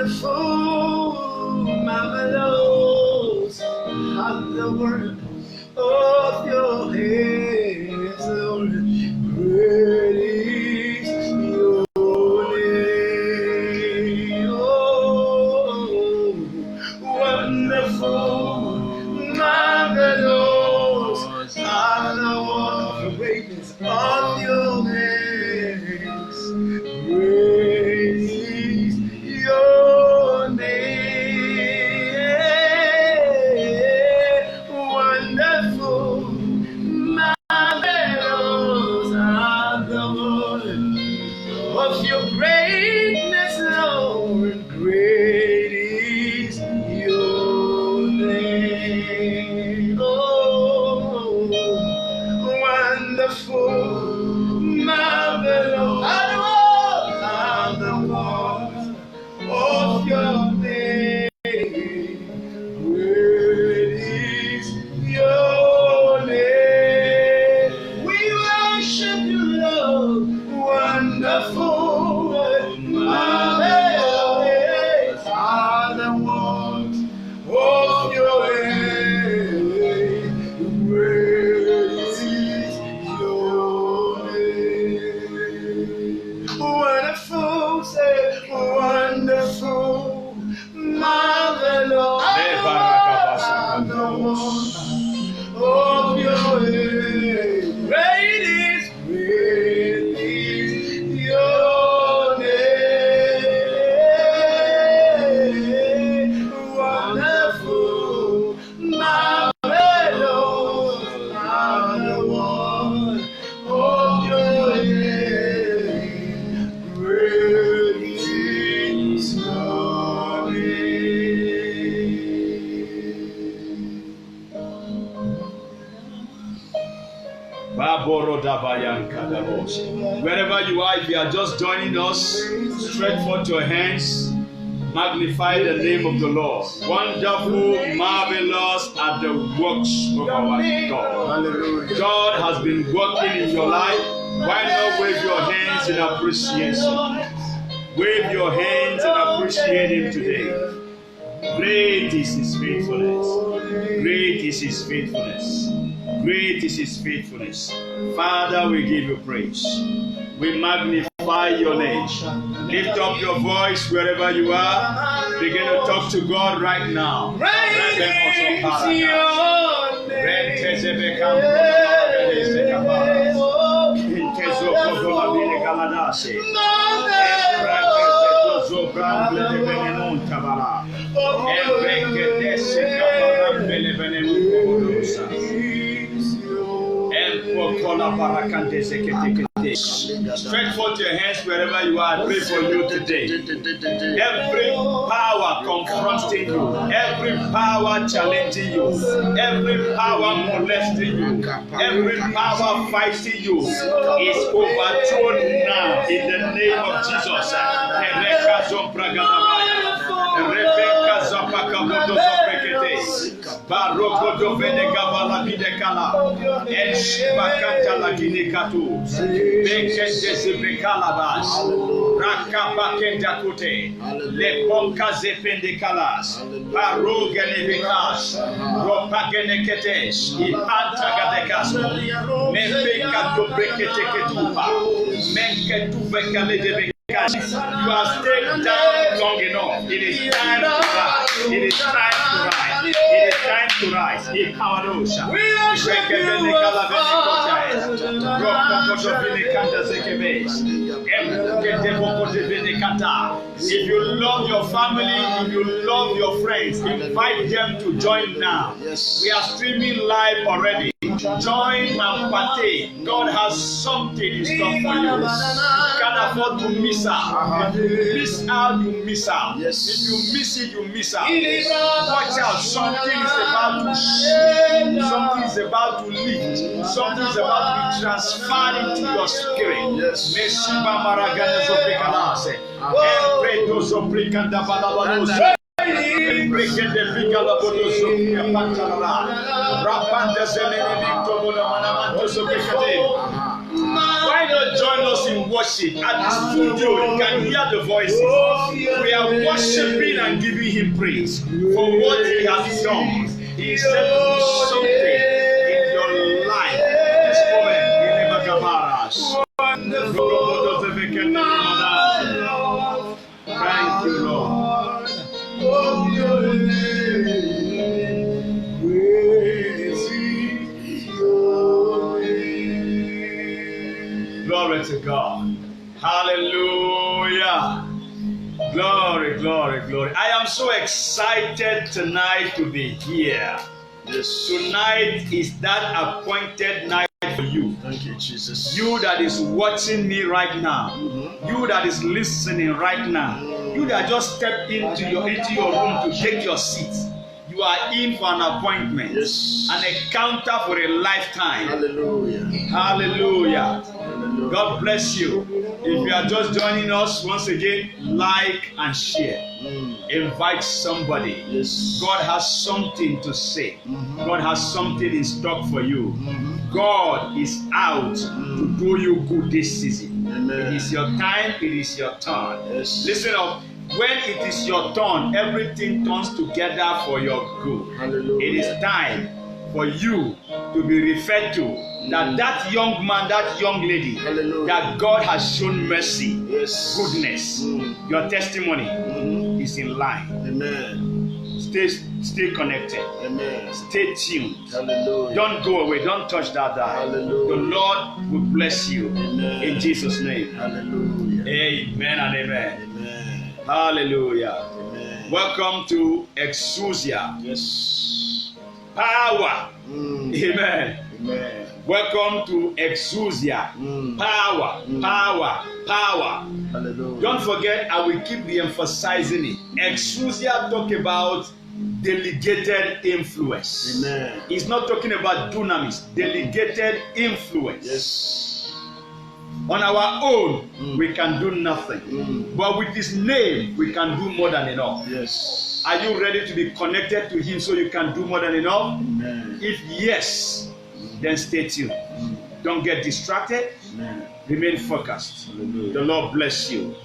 wonderful, marvelous are the work of your hands, Lord. Great is your name. Oh, wonderful, marvelous are the greatness of your hands. Great is your name. Wonderful, marvelous are the works of your greatness, Lord. Great is your name. Oh, wonderful, marvelous are the works of your name. Great is your name. We worship you, Lord. Wonderful, marvelous are the works of your name. Great is your name. Wonderful, say wonderful, marvelous are the works of your name. Great is your name. Wonderful, marvelous are the works of your name. Great is your name. Wherever you are, if you are just joining us, stretch forth your hands, magnify the name of the Lord. Wonderful, marvelous are the works of our God. God has been working in your life. Why not wave your hands in appreciation? Wave your hands and appreciate Him today. Great is His faithfulness. Great is His faithfulness. Great is His faithfulness. Father, we give you praise. We magnify your name. Lift up your voice wherever you are. Begin to talk to God right now. Great is your Stretch forth your hands wherever you are. I pray for you today. Every power confronting you, every power challenging you, every power molesting you, every power fighting you is overthrown now in the name of Jesus. Baroko do Venegabala Videkala, and Shibakata Laginekatu, Bekalabash, Rakabakendakute, Leponka Zependekalas, Baroganevikash, Ropageneketesh, Ipantagadekas, Mepekato Breketeketupa, Menketubekale de Bekas. You have stayed down long enough. It is time to rise. It is time to rise. It is time to rise. If you love your family, if you love your friends, invite them to join now. We are streaming live already. Join and partake. God has something in store for you. You can't afford to miss out. If you miss out, you miss out. If you miss it, you miss out. Watch out. Something is about to shift. Something is about to lift. Something is about to be transferred into your spirit. Why not join us in worship at the studio, you can hear the voices. We are worshiping and giving Him praise for what He has done. He is said to do something in your life. This moment, thank you, Lord. Glory to God. Hallelujah. Glory, glory, glory. I am so excited tonight to be here. Yes. Tonight is that appointed night for you. Thank you, Jesus. You that is watching me right now. You that is listening right now. You that just stepped into your room to take your seat. You are in for an appointment. Yes. An encounter for a lifetime. Hallelujah. Hallelujah. God bless you. If you are just joining us, once again, like and share. Invite somebody. Yes. God has something to say. God has something in stock for you. God is out to do you good this season. Amen. It is your time. It is your turn. Yes. Listen up. When it is your turn, everything turns together for your good. Hallelujah. It is time for you to be referred to that young man, that young lady, Hallelujah. that God has shown mercy, Yes. goodness. Your testimony is in line. Amen. Stay connected. Amen. Stay tuned. Hallelujah. Don't go away. Don't touch that dial. Hallelujah. The Lord will bless you. Amen. In Jesus' name. Hallelujah. Amen and amen. Amen. Hallelujah. Amen. Welcome to Exousia. Yes. Power. Amen. Amen. Welcome to Exousia. Power. Power. Power. Hallelujah. Don't forget, I will keep re-emphasizing it. Exousia talk about delegated influence. Amen. It's not talking about dunamis. Delegated influence. Yes. On our own, we can do nothing. But with His name, we can do more than enough. Yes. Are you ready to be connected to Him so you can do more than enough? Amen. If yes, then stay tuned. Don't get distracted. Amen. Remain focused. Hallelujah. The Lord bless you.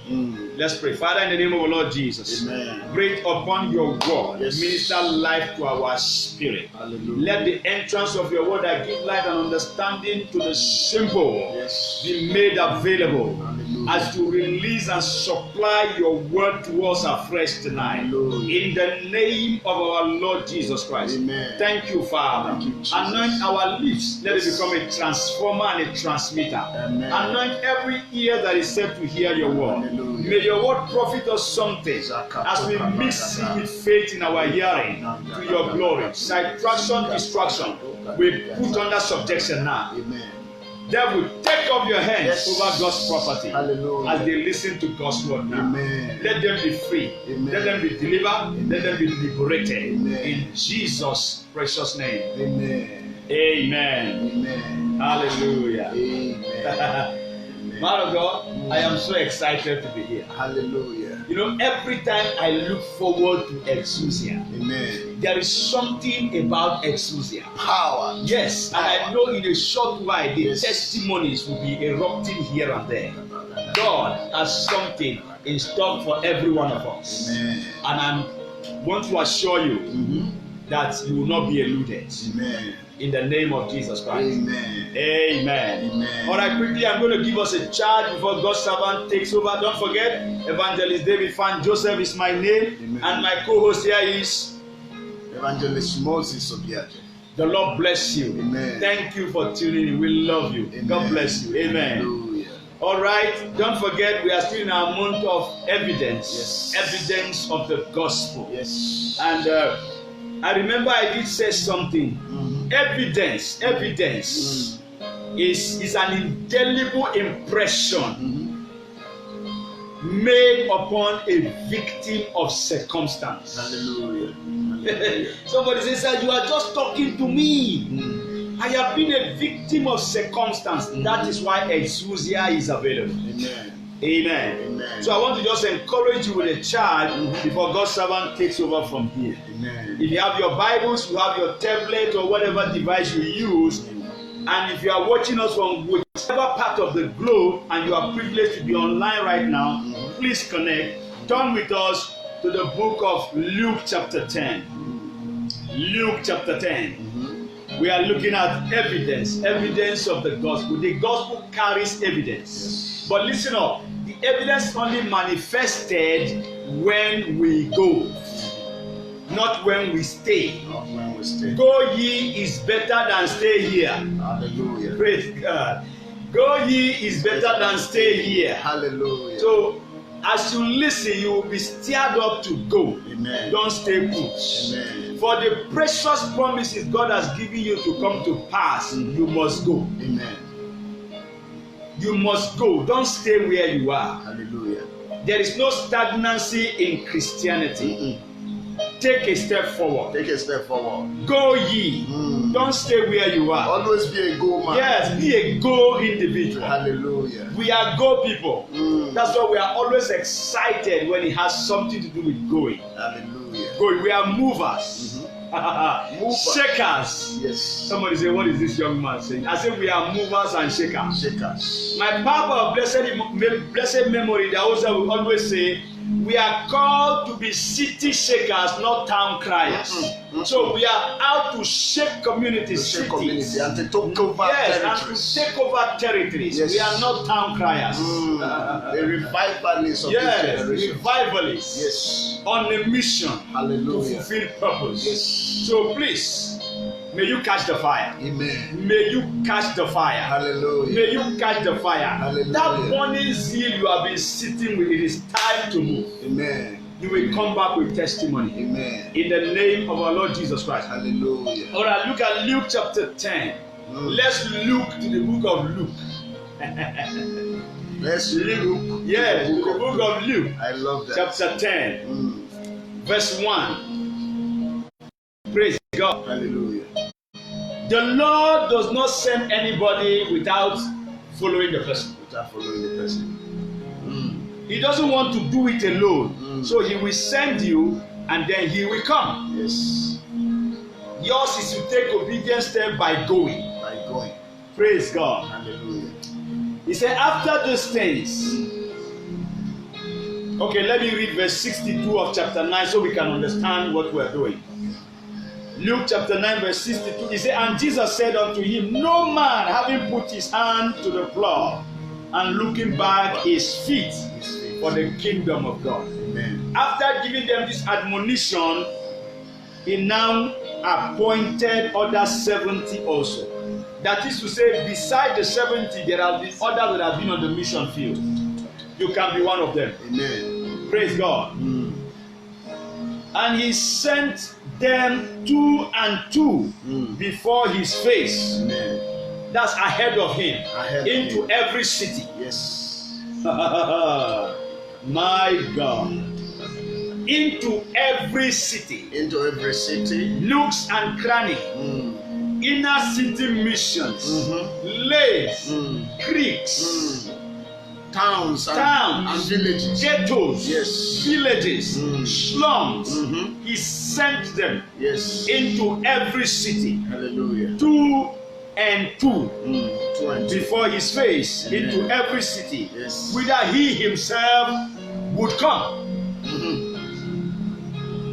Let's pray. Father, in the name of the Lord Jesus, Amen. breathe upon your word. Yes. Minister life to our spirit. Hallelujah. Let the entrance of your word that give light and understanding to the simple Yes. be made available. Hallelujah. As to release and supply your word to us afresh tonight. Hallelujah. In the name of our Lord Jesus Christ. Amen. Thank you, Father. Thank you, Jesus. Anoint our lips. Let it become a transformer and a transmitter. Amen. Anoint every ear that is set to hear your word. Hallelujah. May your word profit us something as we mix it with faith in our hearing to your glory. Subtraction, distraction, we put under subjection now. Amen. Devil, take off your hands Yes. over God's property. Hallelujah. As they listen to God's word now. Amen. Let them be free. Amen. Let them be delivered. Amen. Let them be liberated. Amen. In Jesus' precious name. Amen. Amen. Amen. Hallelujah. Amen. Man of God, I am so excited to be here. Hallelujah. You know, every time I look forward to Exousia, Amen. there is something about Exousia. Power. Yes, and I know in a short while the Yes. testimonies will be erupting here and there. God has something in store for every one of us. Amen. And I want to assure you that you will not be eluded. Amen. In the name of Jesus Christ. Amen. Amen. Amen. All right, quickly, I'm going to give us a charge before God's servant takes over. Don't forget, Evangelist David Fan Joseph is my name, Amen. and my co-host here is Evangelist Moses Obiaje. the Lord bless you. Amen. Thank you for tuning in. We love you. Amen. God bless you. Amen. Hallelujah. All right, don't forget, we are still in our month of evidence. Yes. Evidence of the gospel. Yes. And I remember I did say something. Evidence is an indelible impression made upon a victim of circumstance. Hallelujah. Somebody says that you are just talking to me. I have been a victim of circumstance. That is why Exousia is available. Amen. Amen. Amen. So I want to just encourage you with a charge before God's servant takes over from here. Amen. If you have your Bibles, you have your tablet or whatever device you use, and if you are watching us from whichever whichever part of the globe, and you are privileged to be online right now, please connect. Turn with us to the book of Luke chapter 10. Luke chapter 10. We are looking at evidence of the gospel. The gospel carries evidence. But listen up, the evidence only manifested when we go, not when we stay. Not when we stay. Go ye is better than stay here. Hallelujah. Praise God. Go ye is better than stay here. Hallelujah. So as you listen, you will be stirred up to go. Amen. Don't stay put. Amen. For the precious promises God has given you to come to pass, you must go. Amen. You must go. Don't stay where you are. Hallelujah. There is no stagnancy in Christianity. Take a step forward. Take a step forward. Go ye. Don't stay where you are. Always be a go man. Yes, be a go individual. Hallelujah. We are go people. That's why we are always excited when it has something to do with going. Hallelujah. Going. We are movers. Shakers. Yes. Somebody say, what is this young man saying? I say we are movers and shakers. Shakers. My papa of blessed memory, they also will always say, we are called to be city shakers, not town criers. So we are out to shake communities, to shake community and to take over territories. And to take over territories. Yes. We are not town criers. The revivalists of this generation. Revivalists. Yes. On a mission. Hallelujah. To fulfill purpose. Yes. So please, may you catch the fire. Amen. May you catch the fire. Hallelujah. May you catch the fire. Hallelujah. That burning zeal you have been sitting with, it is time to move. Amen. You will come back with testimony. Amen. In the name of our Lord Jesus Christ. Hallelujah. All right, look at Luke chapter 10. Let's look to the book of Luke. Let's look. Yeah, to the book of Luke. I love that. Chapter 10, verse 1. Praise God. Hallelujah. The Lord does not send anybody without following the person. Without following the person. He doesn't want to do it alone. So he will send you and then he will come. Yes. Yours is to take obedience step by going. By going. Praise God. Hallelujah. He said, after these things. Okay, let me read verse 62 of chapter 9 so we can understand what we're doing. Luke chapter 9 verse 62. He said, and Jesus said unto him, no man having put his hand to the plow and looking back is fit for the kingdom of God. Amen. After giving them this admonition, he now appointed other 70 also. That is to say, beside the 70, there have been others that have been on the mission field. You can be one of them. Amen. Praise God. And he sent them 2 and 2 before his face. Amen. That's ahead of him. Into every city. Yes. My God. Into every city. Into every city. Nooks and crannies. Inner city missions. Lanes. Creeks. Towns and villages. Ghettos. Yes. Villages. Slums. He sent them into every city. Hallelujah. 2 and 2 before his face. Into every city. Yes. Whither he himself would come.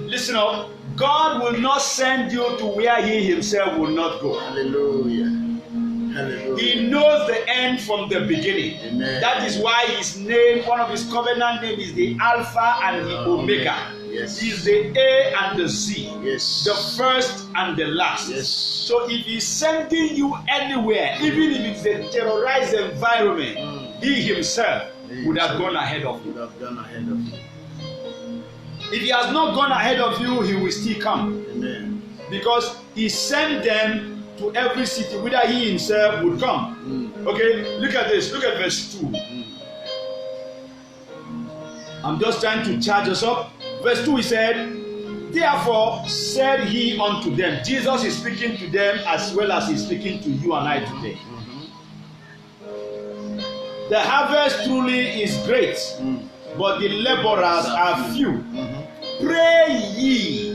Listen up. God will not send you to where he himself will not go. Hallelujah. Hallelujah. He knows the end from the beginning. Amen. That is why his name, one of his covenant name is the Alpha and the Omega. Yes. He is the A and the Z. Yes. The first and the last. Yes. So if he's sending you anywhere, even if it's a terrorized environment, he himself would have gone ahead of you. Would have gone ahead of you. If he has not gone ahead of you, he will still come. Amen. Because he sent them to every city, whither he himself would come. Okay, look at this. Look at verse 2. I'm just trying to charge us up. Verse 2, he said, therefore said he unto them. Jesus is speaking to them as well as he's speaking to you and I today. The harvest truly is great, but the laborers are few. Pray ye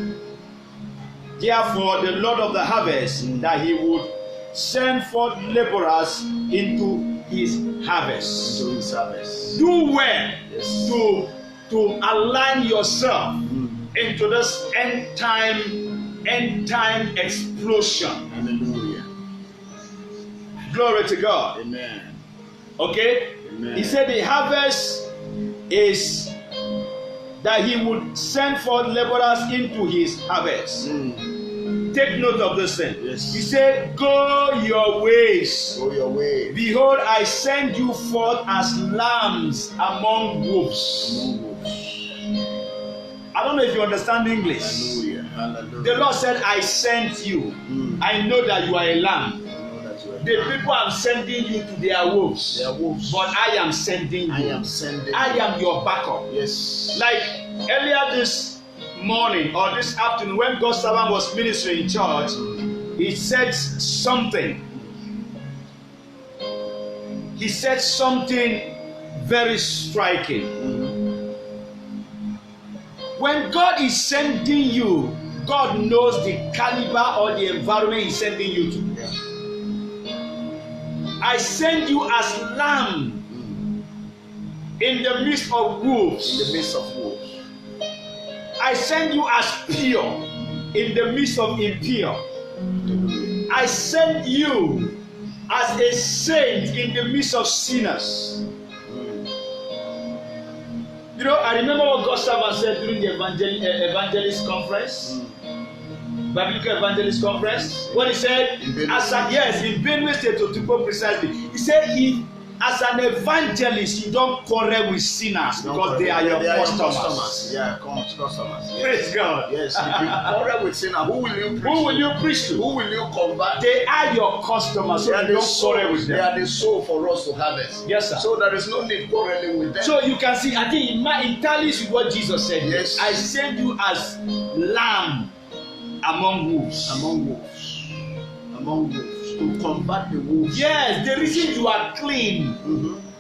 therefore the Lord of the harvest that he would send forth laborers into his harvest. Into his harvest. Do well Yes. to align yourself into this end time explosion. Hallelujah. Glory to God. Amen. Okay? Amen. He said the harvest is that he would send forth laborers into his harvest. Take note of this thing. Yes. He said, go your ways. Go your way. Behold, I send you forth as lambs among wolves. Among wolves. I don't know if you understand English. Hallelujah. Hallelujah. The Lord said, I sent you. I know that you are a lamb. I know that you are The people I'm sending you to, they are wolves. They are wolves. But I am sending you. I am sending. I am your backup. Yes. Like earlier this morning or this afternoon, when God's servant was ministering in church, he said something. He said something very striking. When God is sending you, God knows the caliber or the environment He's sending you to. Yeah. I send you as lamb in the midst of wolves. In the midst of wolves. I send you as pure in the midst of impure. Hallelujah. I send you as a saint in the midst of sinners. You know, I remember what God's servant said during the evangelist conference, Biblical Evangelist Conference, when he said, in Benue State, to precisely, he said, as an evangelist, you don't quarrel with sinners because they are your customers. Yeah, customers. Yes. Praise God. Yes, if you quarrel with sinners, who will you preach Who will you preach to? Who will you convert? They are your customers, so you don't quarrel with them. They are the soul for us to harvest. Yes, sir. So there is no need quarreling with them. So you can see, I think it tallies with what Jesus said. Yes. I send you as lamb among wolves. Among wolves. To combat the wolves. Yes, the reason you are clean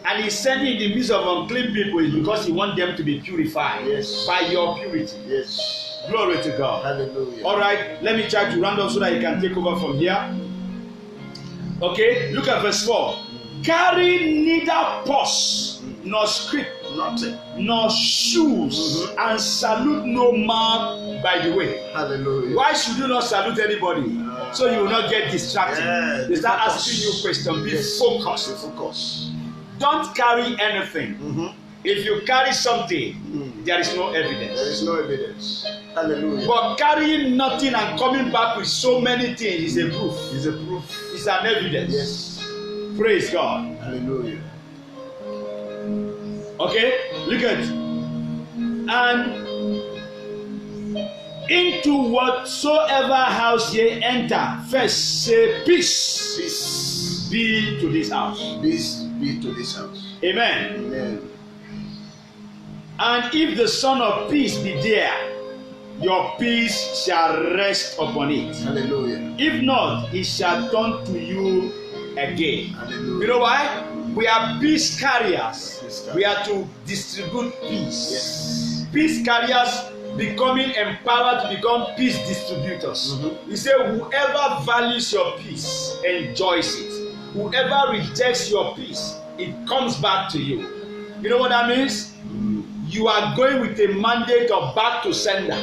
and He's sending in the midst of unclean people is because He wants them to be purified by your purity. Yes. Glory to God. Hallelujah. All right, let me try to round up so that you can take over from here. Okay, look at verse 4. Carry neither purse nor scrip, Nothing. nor shoes, and salute no man by the way. Hallelujah. Why should you not salute anybody? So you will not get distracted. They start asking you questions. Be focused. Focus. Don't carry anything. If you carry something, there is no evidence. There is no evidence. Hallelujah. But carrying nothing and coming back with so many things is a proof. It's a proof. It's an evidence. Yes. Praise God. Hallelujah. Okay, look at it. And into whatsoever house ye enter, first say peace. Peace Be to this house. Peace be to this house. Amen. Amen. And if the Son of Peace be there, your peace shall rest upon it. Hallelujah. If not, it shall turn to you again. Hallelujah. You know why? We are peace carriers. Peace carriers. We are to distribute peace. Yes. Peace carriers becoming empowered to become peace distributors. He said, whoever values your peace enjoys it. Whoever rejects your peace, it comes back to you. You know what that means? You are going with a mandate of back to sender.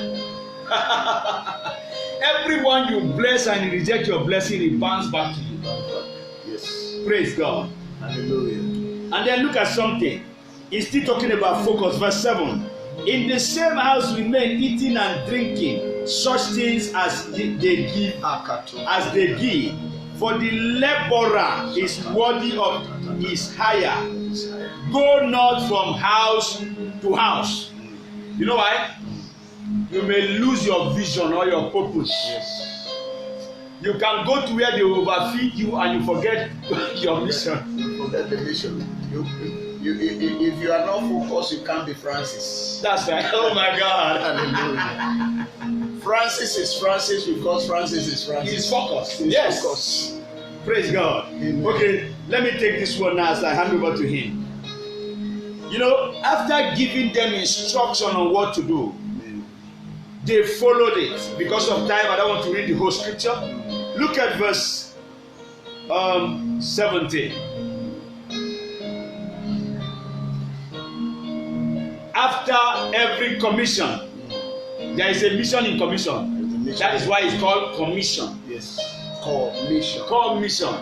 Everyone you bless and reject your blessing, it bounces back to you. Yes. Praise God. Hallelujah. And then look at something. He's still talking about focus. Verse 7. In the same house remain eating and drinking such things as they give, For the laborer is worthy of his hire. Go not from house to house. You know why? You may lose your vision or your purpose. Yes. You can go to where they overfeed you and you forget your mission. You forget the mission. If you are not focused, you can't be Francis. That's right. Oh my God. Hallelujah. Francis is Francis because Francis is Francis. He's focused. He's Yes. focused. Praise God. Amen. Okay, let me take this one now as I hand over to him. You know, after giving them instruction on what to do, they followed it. Because of time, I don't want to read the whole scripture. Look at verse 17. after every commission, there is a mission in commission. That is why it's called commission. Yes. Commission. Commission.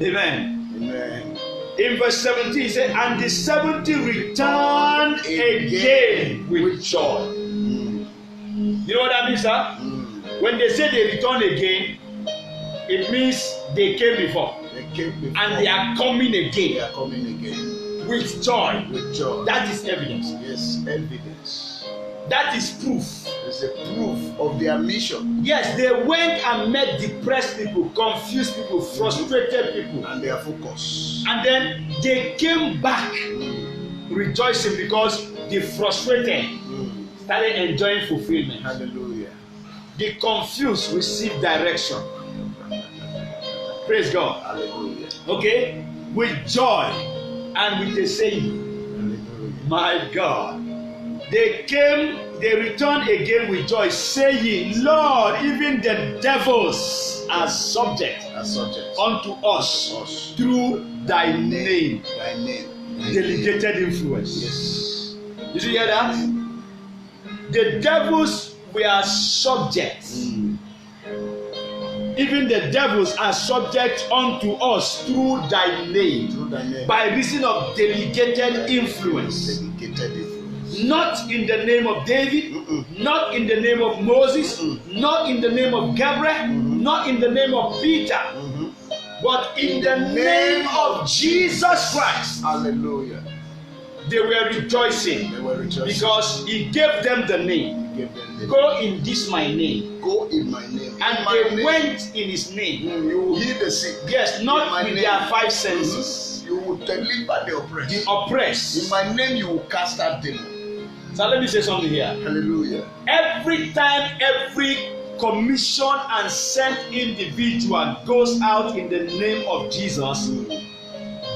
Amen. Amen. In verse 17, he said, and the 70 returned again with joy. You know what that means, sir? When they say they return again, it means they came before. They came before. And they are coming again. They are coming again. With joy. With joy. That is evidence. Yes, evidence. That is proof. It's a proof of their mission. Yes, they went and met depressed people, confused people, frustrated people. And their focus. And then they came back rejoicing because the frustrated started enjoying fulfillment. Hallelujah. The confused received direction. Praise God. Hallelujah. Okay? With joy and with a saying, Hallelujah. my God. They returned again with joy, saying, Lord, even the devils are subject unto us through thy name. Thy name. Delegated influence. Yes. Did you hear that? The devils were subject. Even the devils are subject unto us through thy name. Through thy name. By reason of delegated influence. Delegated influence. Not in the name of David, not in the name of Moses, not in the name of Gabriel, not in the name of Peter, but in the name of Jesus Christ. Hallelujah. They were rejoicing. They were rejoicing. Because he gave them the name. He gave them the Go in this my name. Go in my name. And my they name. went in his name. You will heal the sick. Yes, not with name. their five senses. You will deliver the oppressed. The oppressed. In my name you will cast out demons. So let me say something here. Hallelujah. Every time every commissioned and sent individual goes out in the name of Jesus,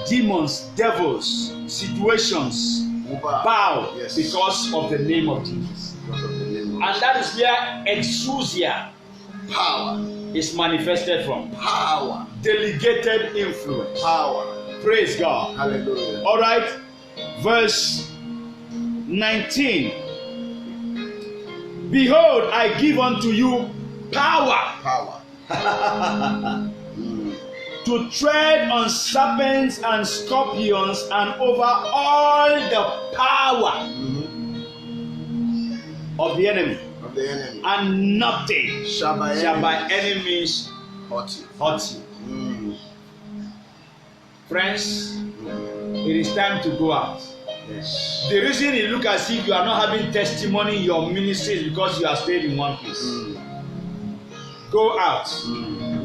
demons, devils, situations bow because of the name of Jesus. And that is where exousia power is manifested from. Power. Delegated influence. Power. Praise God. Hallelujah. All right. Verse 19. Behold, I give unto you power. Power. To tread on serpents and scorpions and over all the power of the enemy. And nothing shall by enemies hurt you. Friends, it is time to go out. Yes. The reason it look as if you are not having testimony in your ministry is because you are stayed in one place. Go out.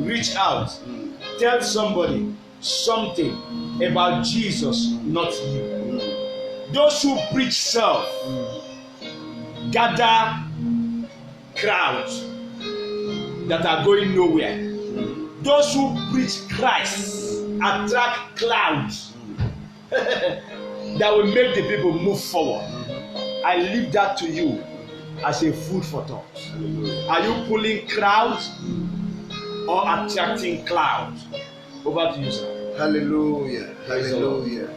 Reach out. Tell somebody something about Jesus, not you. Those who preach self gather crowds that are going nowhere. Those who preach Christ attract clouds that will make the people move forward. I leave that to you as a food for thought. Are you pulling crowds or attracting clouds? Over to you, sir. Hallelujah. Hallelujah.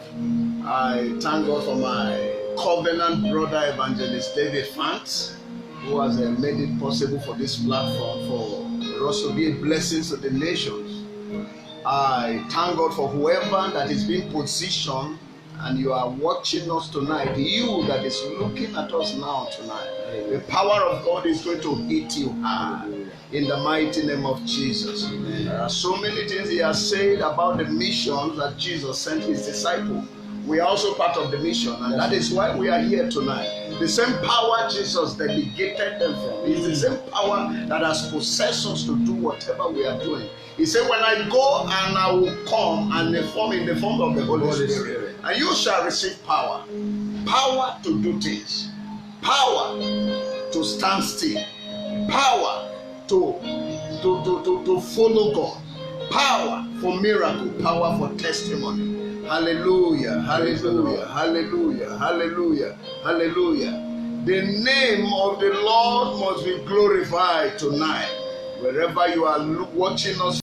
I thank God for my covenant brother evangelist David Fant, who has made it possible for this platform for us to be a blessing to the nations. I thank God for whoever that is being positioned and you are watching us tonight, you that is looking at us now tonight. The power of God is going to hit you hard in the mighty name of Jesus. There are so many things he has said about the mission that Jesus sent his disciples. We are also part of the mission, and that is why we are here tonight. The same power Jesus delegated them from is the same power that has possessed us to do whatever we are doing. He said, when I go and I will come and in the form of the Holy Spirit, and you shall receive power. Power to do things. Power to stand still. Power to follow God. Power for miracle. Power for testimony. Hallelujah, hallelujah, hallelujah, hallelujah, hallelujah. The name of the Lord must be glorified tonight. Wherever you are watching us.